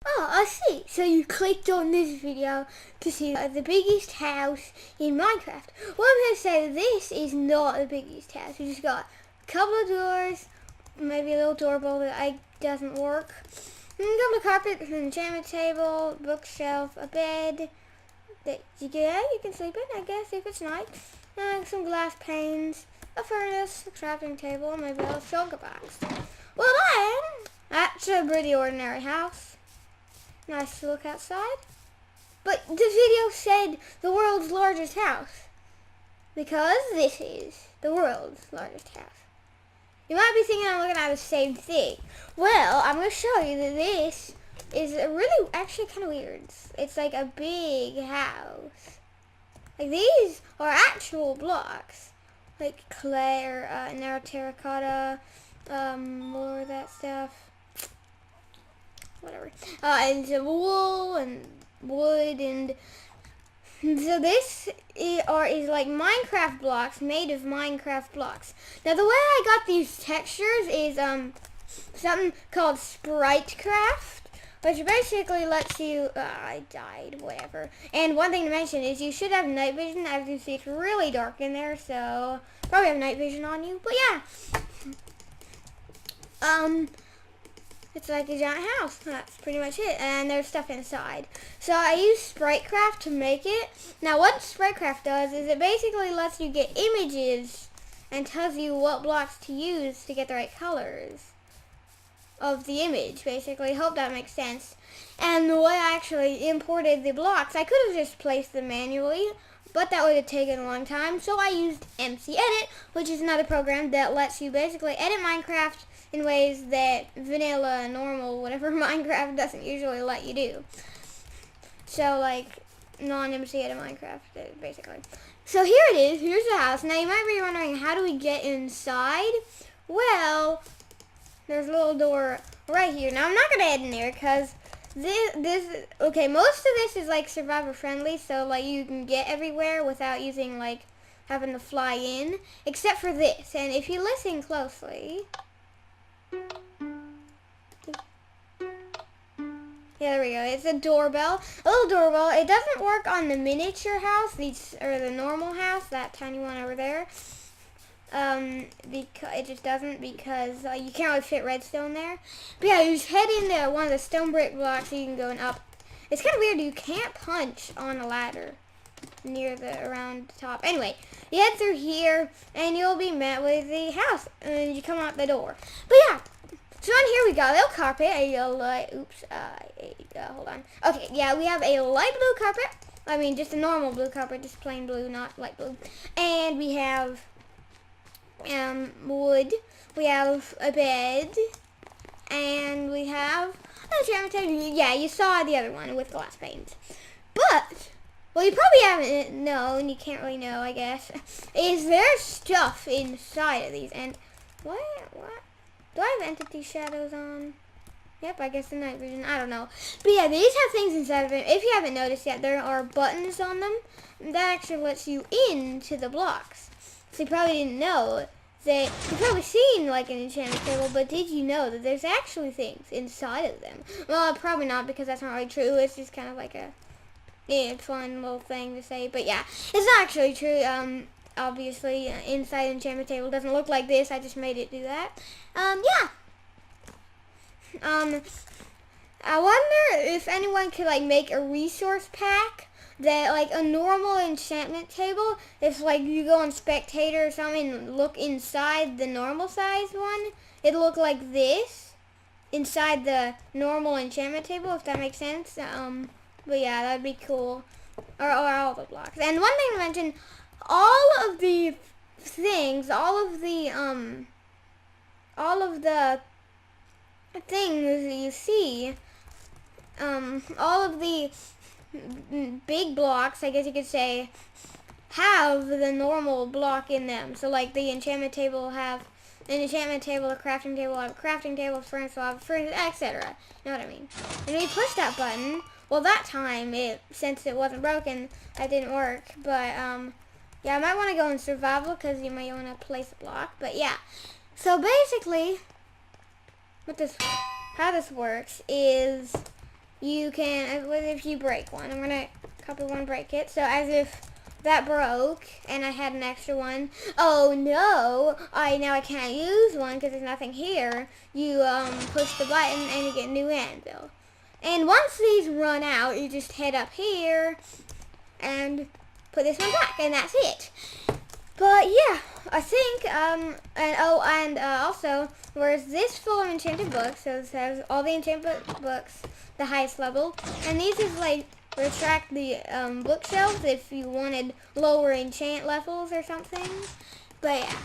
Oh, I see. So you clicked on this video to see the biggest house in Minecraft. Well, I'm going to say this is not the biggest house. We just got a couple of doors, maybe a little doorbell that doesn't work, and a couple of carpets, an enchantment table, bookshelf, a bed that you can sleep in, I guess, if it's night, some glass panes, a furnace, a crafting table, maybe a sugar box. Well, then, that's a pretty ordinary house. Nice to look outside. But the video said the world's largest house. Because this is the world's largest house. You might be thinking I'm looking at the same thing. Well, I'm going to show you that this is really actually kind of weird. It's like a big house. Like these are actual blocks. Like clay or narrow terracotta, more of that stuff. Whatever. And some wool and wood, and so this is like Minecraft blocks made of Minecraft blocks. Now the way I got these textures is something called Spritecraft, which basically lets you I died, whatever. And one thing to mention is you should have night vision. As you see, it's really dark in there, so probably have night vision on you. But yeah. It's like a giant house. That's pretty much it. And there's stuff inside. So I use Spritecraft to make it. Now what Spritecraft does is it basically lets you get images and tells you what blocks to use to get the right colors of the image, basically. Hope that makes sense. And the way I actually imported the blocks, I could have just placed them manually, but that would have taken a long time. So I used MC Edit, which is another program that lets you basically edit Minecraft in ways that vanilla, normal, whatever Minecraft doesn't usually let you do. So like non-MC Edit Minecraft, basically. So here it is. Here's the house. Now you might be wondering, how do we get inside? Well, there's a little door right here. Now I'm not gonna head in there because okay, most of this is like survivor friendly, so like you can get everywhere without using like having to fly in, except for this. And if you listen closely, yeah, there we go. It's a doorbell, a little doorbell. It doesn't work on the miniature house, or the normal house, that tiny one over there. Because it just doesn't, because you can't really fit redstone there. But yeah, you just head into one of the stone brick blocks so you can go up. It's kind of weird. You can't punch on a ladder around the top. Anyway, you head through here and you'll be met with the house, and you come out the door. But yeah, so on here we got a little carpet, hold on. Okay, yeah, we have a light blue carpet. I mean, just a normal blue carpet, just plain blue, not light blue. And we have wood, we have a bed, and we have an enchantment table. Yeah, you saw the other one with glass panes. But, well, you probably haven't known, you can't really know, I guess, is there stuff inside of these. And what? Do I have entity shadows on? Yep, I guess the night vision. I don't know. But yeah, these have things inside of them. If you haven't noticed yet, there are buttons on them. That actually lets you into the blocks. So you probably didn't know that. You've probably seen like an enchantment table, but did you know that there's actually things inside of them? Well, probably not, because that's not really true. It's just kind of like a fun little thing to say. But yeah, it's not actually true. Obviously, inside an enchantment table doesn't look like this. I just made it do that. Yeah. I wonder if anyone could like make a resource pack that like a normal enchantment table, if like you go on spectator or something and look inside the normal size one, it'd look like this inside the normal enchantment table, if that makes sense. But yeah, that'd be cool. Or all the blocks. And one thing to mention, all of the things, all of the things that you see, all of the big blocks, I guess you could say, have the normal block in them. So like the enchantment table will have an enchantment table, a crafting table will have a crafting table, furnace will have a furnace, etc. You know what I mean? And when you push that button, well, that time, since it wasn't broken, that didn't work. But yeah, I might want to go in survival because you might want to place a block. But yeah, so basically, how this works is you can, if you break one, I'm gonna copy one, break it. So as if that broke and I had an extra one. Oh no, now I can't use one because there's nothing here. You push the button and you get a new anvil. And once these run out, you just head up here and put this one back, and that's it. But yeah, I think, also, whereas this full of enchanted books, so it says all the enchanted books, the highest level, and these is like, retract the bookshelves if you wanted lower enchant levels or something. But yeah,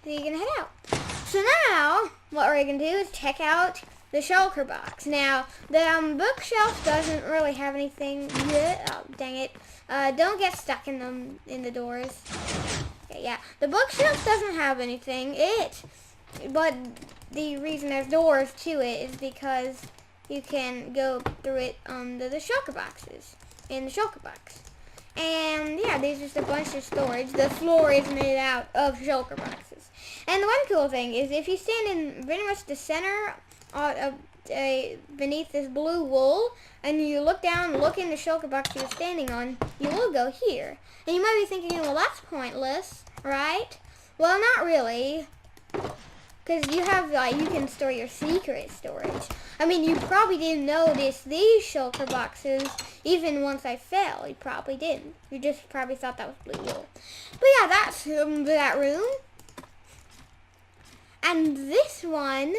so you can head out. So now, what we're going to do is check out the shulker box. Now, the bookshelf doesn't really have anything yet. Oh, dang it. Don't get stuck in the doors. Okay, yeah. The bookshelf doesn't have anything. But the reason there's doors to it is because you can go through it to the shulker boxes in the shulker box. And yeah, there's just a bunch of storage. The floor is made out of shulker boxes. And the one cool thing is if you stand in pretty much the center beneath this blue wool, and you look down, look in the shulker box you're standing on, you will go here. And you might be thinking, well, that's pointless, right? Well, not really, because you have, you can store your secret storage. I mean, you probably didn't notice these shulker boxes even once I fell. You probably didn't. You just probably thought that was blue wool. But yeah, that's that room. And this one,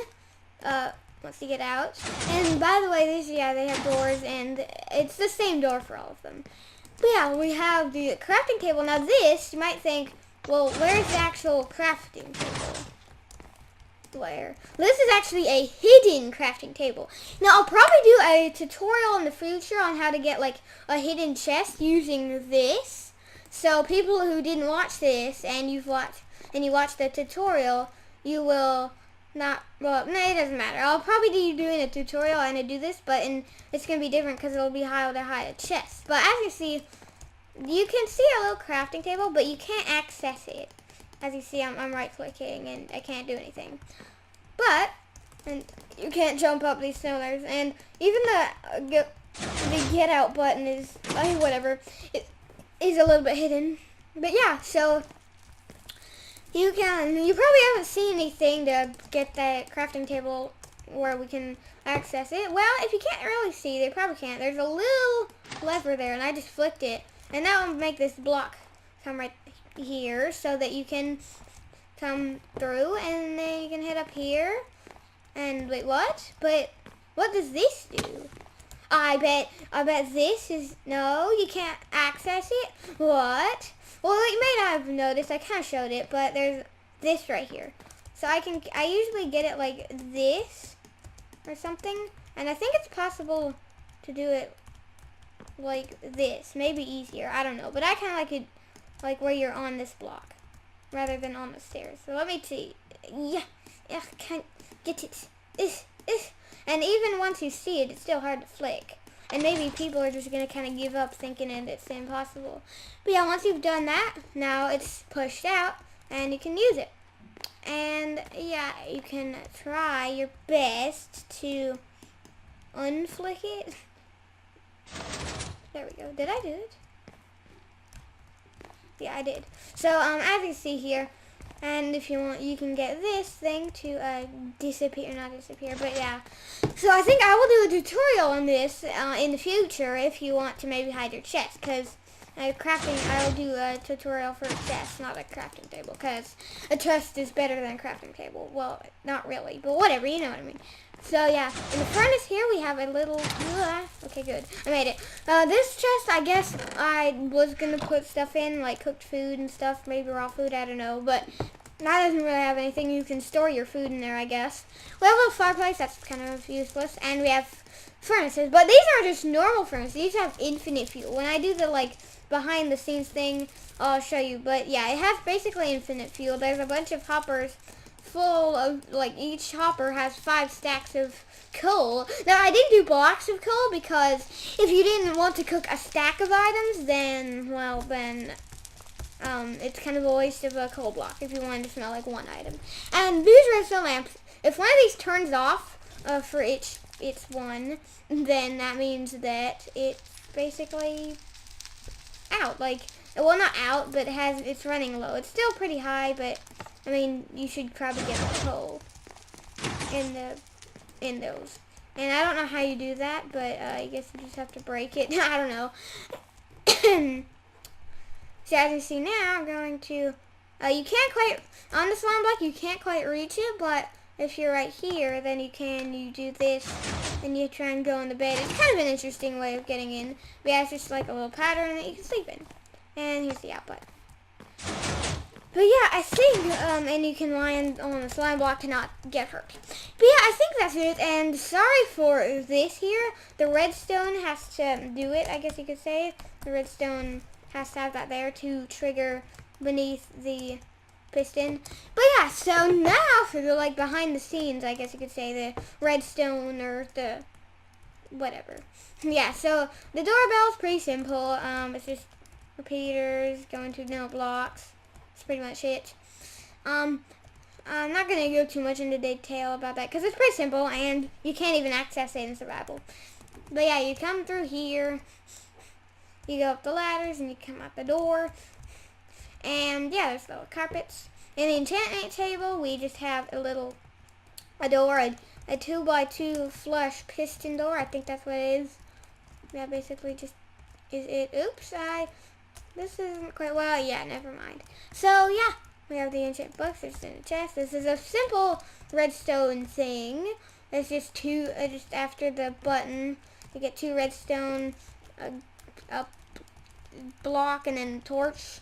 once you get out. And by the way, they have doors, and it's the same door for all of them. But yeah, we have the crafting table. Now this, you might think, well, where's the actual crafting table? Where? This is actually a hidden crafting table. Now, I'll probably do a tutorial in the future on how to get, like, a hidden chest using this. So people who didn't watch this and you watched the tutorial, you will not, well, no, it doesn't matter. I'll probably be doing a tutorial and I do this, but it's going to be different because it'll be how to hide a chest. But as you see, you can see a little crafting table, but you can't access it. As you see, I'm right-clicking and I can't do anything. But, and you can't jump up these pillars, and even the get out button is, whatever, it is a little bit hidden. But yeah, so you probably haven't seen anything to get that crafting table where we can access it. Well, if you can't really see, they probably can't. There's a little lever there, and I just flicked it, and that will make this block come right here so that you can come through, and then you can head up here. And wait, what? But what does this do? I bet this is, no, you can't access it. What? Well, you may not have noticed, I kind of showed it, but there's this right here. So I usually get it like this or something, and I think it's possible to do it like this, maybe easier, I don't know, but I kind of like it like where you're on this block rather than on the stairs. So let me see. Yeah, I can't get it. And even once you see it, it's still hard to flick. And maybe people are just going to kind of give up thinking it's impossible. But yeah, once you've done that, now it's pushed out and you can use it. And yeah, you can try your best to unflick it. There we go. Did I do it? Yeah, I did. So, as you see here, and if you want, you can get this thing to disappear, not disappear, but yeah. So I think I will do a tutorial on this in the future if you want to maybe hide your chest, because crafting, I'll do a tutorial for a chest, not a crafting table, because a chest is better than a crafting table. Well, not really, but whatever, you know what I mean. So yeah, in the furnace here we have a little, okay, good, I made it. This chest, I guess I was going to put stuff in, like cooked food and stuff, maybe raw food, I don't know, but that doesn't really have anything. You can store your food in there, I guess. We have a little fireplace, that's kind of useless, and we have furnaces, but these aren't just normal furnaces, these have infinite fuel. When I do the, like, behind the scenes thing, I'll show you, but yeah, it has basically infinite fuel. There's a bunch of hoppers full of, like, each hopper has 5 stacks of coal. Now, I didn't do blocks of coal because if you didn't want to cook a stack of items, then, well, then it's kind of a waste of a coal block if you wanted to smell like one item. And these redstone lamps, if one of these turns off, for each one, then that means that it's basically out. Like, well, not out, but it's running low. It's still pretty high, but I mean, you should probably get a coal in those. And I don't know how you do that, but I guess you just have to break it. I don't know. So as you see now, I'm going to, you can't quite, on the slime block, you can't quite reach it, but if you're right here, then you do this, and you try and go in the bed. It's kind of an interesting way of getting in. But yeah, it's just like a little pattern that you can sleep in. And here's the output. But yeah, I think, and you can land on the slime block to not get hurt. But yeah, I think that's it, and sorry for this here. The redstone has to do it, I guess you could say. The redstone has to have that there to trigger beneath the piston. But yeah, so now for the like behind the scenes, I guess you could say, the redstone or the whatever. Yeah, so the doorbell is pretty simple. It's just repeaters going to no blocks. That's pretty much it. I'm not going to go too much into detail about that because it's pretty simple and you can't even access it in survival. But yeah, you come through here, you go up the ladders and you come out the door. And yeah, there's little carpets. In the enchantment table, we just have a door, a 2x2 flush piston door. I think that's what it is. That basically just is it. Oops, this isn't quite well. Yeah, never mind. So yeah, we have the enchant books. It's in the chest. This is a simple redstone thing. It's just two, just after the button, you get 2 redstone, a block, and then a torch.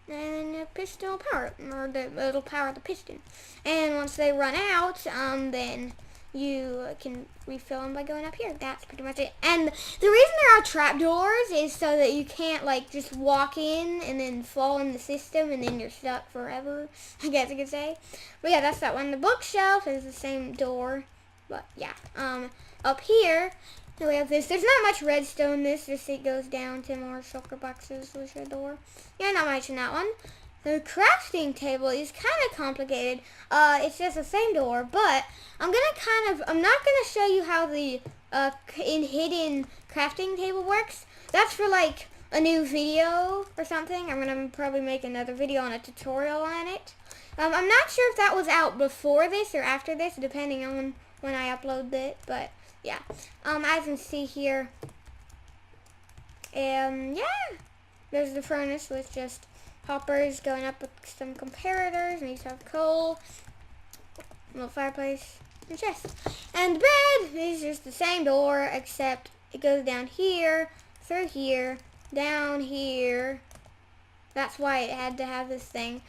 And a piston will power it, or it'll power the piston. And once they run out, then you can refill them by going up here. That's pretty much it. And the reason there are trapdoors is so that you can't like just walk in and then fall in the system and then you're stuck forever, I guess you could say. But yeah, that's that one. The bookshelf is the same door, but yeah. Up here, we have this. There's not much redstone. This just it goes down to more shulker boxes with your door. Yeah, not much in that one. The crafting table is kind of complicated. It's just the same door, but I'm not gonna show you how the hidden crafting table works. That's for like a new video or something. I'm gonna probably make another video on a tutorial on it. I'm not sure if that was out before this or after this, depending on when I upload it, but yeah. As you can see here, yeah, there's the furnace with just hoppers going up with some comparators, and you have coal, a little fireplace, and chest. And the bed is just the same door, except it goes down here, through here, down here. That's why it had to have this thing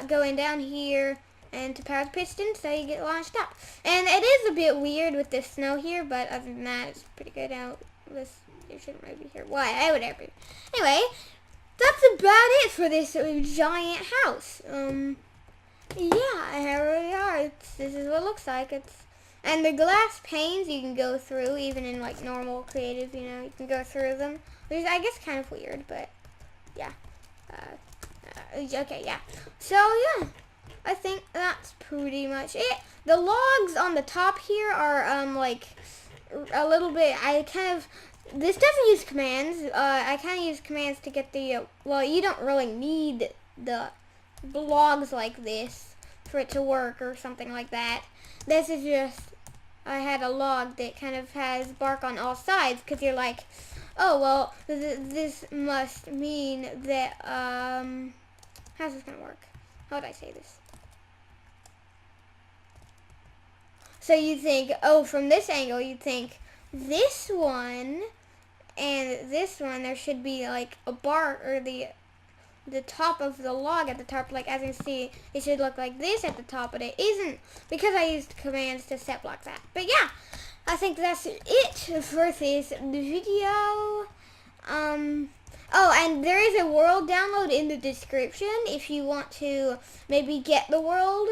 going down here, and to power the piston so you get launched up. And it is a bit weird with the snow here, but other than that, it's pretty good out. You shouldn't really be here. Why? Whatever. Anyway, that's about it for this giant house. Yeah, here we are. This is what it looks like. And the glass panes you can go through, even in like normal creative, you can go through them. Which is, I guess, kind of weird, but yeah. Okay, yeah. So yeah, I think that's pretty much it. The logs on the top here are like a little bit. This doesn't use commands. I kind of use commands to get the. Well, you don't really need the logs like this for it to work or something like that. This is just. I had a log that kind of has bark on all sides because you're like, oh well, this must mean that. How's this gonna work? How would I say this? So you think, oh, from this angle, you think this one and this one, there should be like a bark or the top of the log at the top. Like as you can see, it should look like this at the top, but it isn't because I used commands to set block that. But yeah, I think that's it for this video. Oh, and there is a world download in the description if you want to maybe get the world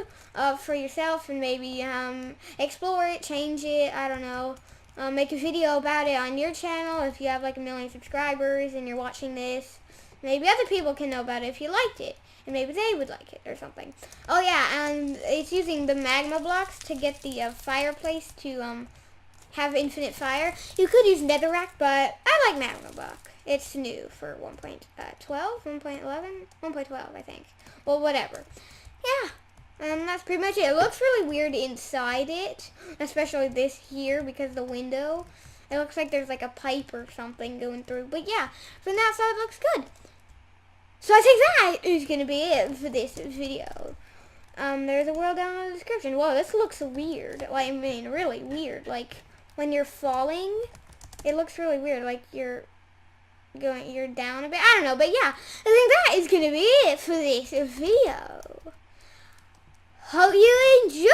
for yourself and maybe explore it, change it, I don't know. Make a video about it on your channel if you have like 1 million subscribers and you're watching this. maybe other people can know about it if you liked it. And maybe they would like it or something. Oh yeah, and it's using the magma blocks to get the fireplace to have infinite fire. You could use netherrack, but I like magma block. It's new for 1.12, 1.11, 1.12, I think. Well, whatever. Yeah. And that's pretty much it. It looks really weird inside it, especially this here because the window. It looks like there's like a pipe or something going through. But yeah, from the outside it looks good. So I think that is going to be it for this video. There's a world down in the description. Whoa, this looks weird. Like, I mean, really weird. Like, when you're falling, it looks really weird. Like, you're down a bit. I don't know, but yeah, I think that is going to be it for this video. Hope you enjoy!